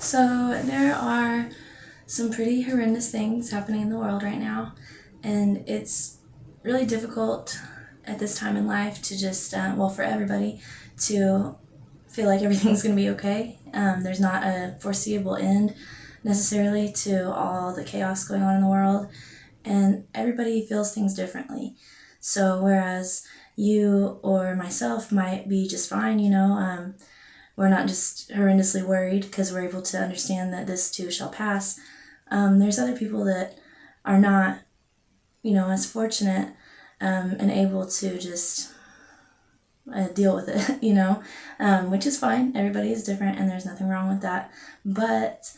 So there are some pretty horrendous things happening in the world right now, and it's really difficult at this time in life to just, for everybody, to feel like everything's going to be okay. There's not a foreseeable end necessarily to all the chaos going on in the world, and everybody feels things differently. So whereas you or myself might be just fine, we're not just horrendously worried because we're able to understand that this too shall pass. There's other people that are not, as fortunate and able to just deal with it, which is fine. Everybody is different and there's nothing wrong with that. But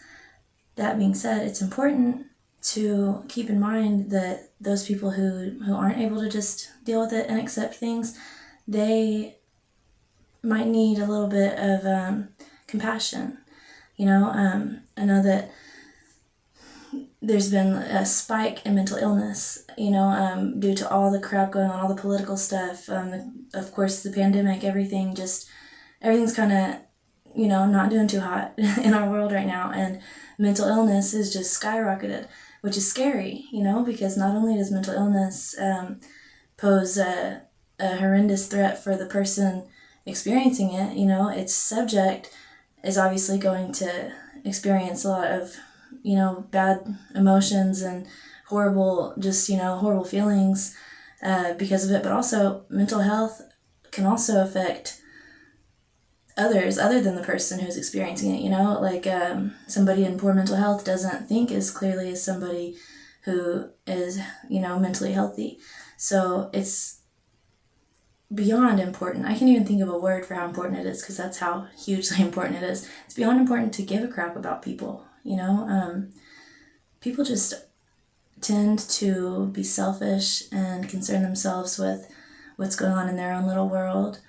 that being said, it's important to keep in mind that those people who aren't able to just deal with it and accept things, they might need a little bit of compassion. I know that there's been a spike in mental illness, due to all the crap going on, all the political stuff, of course the pandemic, everything's kind of, not doing too hot in our world right now, and mental illness is just skyrocketed, which is scary, because not only does mental illness pose a horrendous threat for the person experiencing it, its subject is obviously going to experience a lot of, bad emotions and horrible feelings because of it. But also mental health can also affect others other than the person who's experiencing it, somebody in poor mental health doesn't think as clearly as somebody who is, mentally healthy. So it's beyond important. I can't even think of a word for how important it is, because that's how hugely important it is. It's beyond important to give a crap about people, people just tend to be selfish and concern themselves with what's going on in their own little world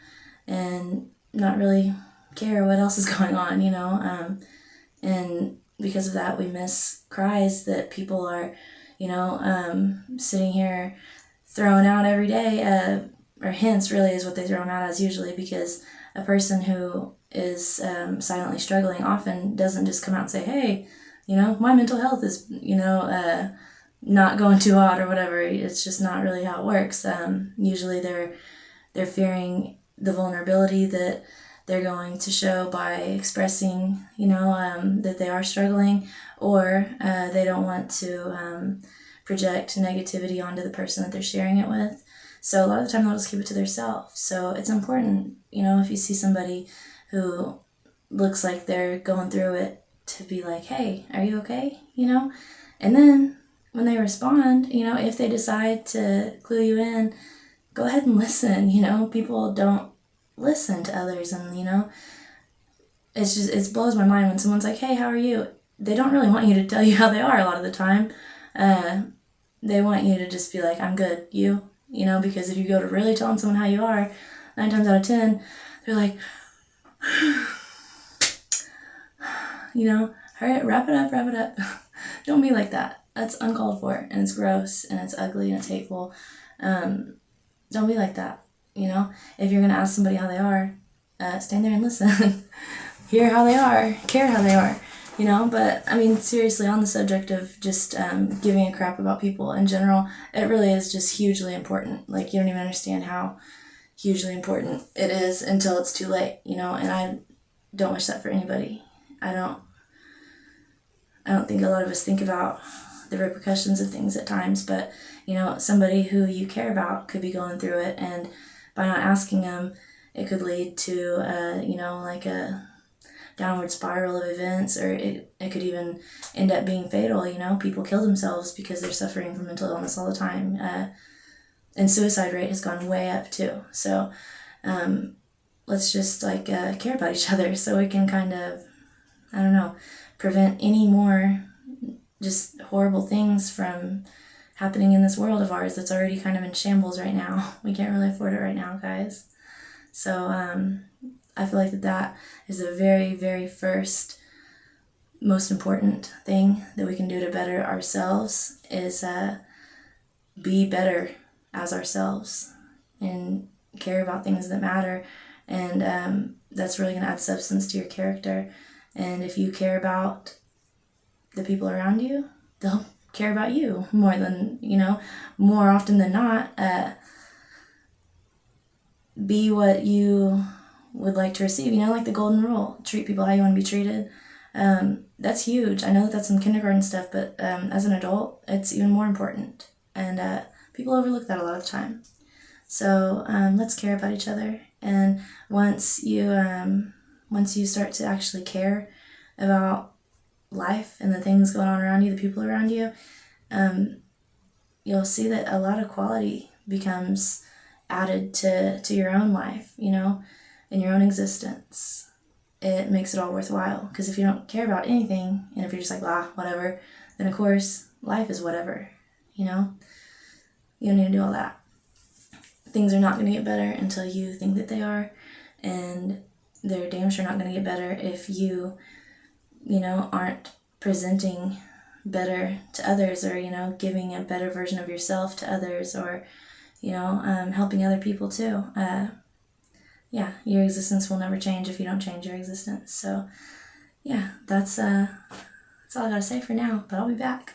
and not really care what else is going on, and because of that we miss cries that people are, sitting here throwing out every day, or hints really is what they throw them out as usually, because a person who is silently struggling often doesn't just come out and say, hey, my mental health is, not going too hot or whatever. It's just not really how it works. Usually they're fearing the vulnerability that they're going to show by expressing, that they are struggling, or they don't want to project negativity onto the person that they're sharing it with. So a lot of the time they'll just keep it to themselves. So it's important, if you see somebody who looks like they're going through it, to be like, hey, are you okay? And then when they respond, if they decide to clue you in, go ahead and listen. People don't listen to others, and it blows my mind when someone's like, hey, how are you? They don't really want you to tell you how they are a lot of the time. They want you to just be like, I'm good, you? Because if you go to really telling someone how you are, 9 times out of 10, they're like, hurry up, wrap it up. Don't be like that. That's uncalled for, and it's gross, and it's ugly, and it's hateful. Don't be like that, If you're going to ask somebody how they are, stand there and listen. Hear how they are, care how they are, But, I mean, seriously, on the subject of just giving a crap about people in general, it really is just hugely important. Like, you don't even understand how hugely important it is until it's too late, and I don't wish that for anybody. I don't think a lot of us think about the repercussions of things at times, but, somebody who you care about could be going through it, and by not asking them, it could lead to, like a downward spiral of events, or it could even end up being fatal. People kill themselves because they're suffering from mental illness all the time, and suicide rate has gone way up too. So let's just care about each other so we can kind of, prevent any more just horrible things from happening in this world of ours that's already kind of in shambles right now. We can't really afford it right now, guys. So I feel like that is the very, very first most important thing that we can do to better ourselves, is be better as ourselves and care about things that matter. And that's really going to add substance to your character. And if you care about the people around you, they'll care about you more than, more often than not. Be what you would like to receive, like the golden rule, treat people how you want to be treated. That's huge. I know that that's some kindergarten stuff, but as an adult, it's even more important. And people overlook that a lot of the time. So let's care about each other. And once you start to actually care about life and the things going on around you, the people around you, you'll see that a lot of quality becomes added to your own life, in your own existence. It makes it all worthwhile. Because if you don't care about anything, and if you're just like, whatever, then of course life is whatever. You don't need to do all that. Things are not going to get better until you think that they are, and they're damn sure not going to get better if you aren't presenting better to others, or giving a better version of yourself to others, or helping other people too. Your existence will never change if you don't change your existence. So that's all I gotta say for now, but I'll be back.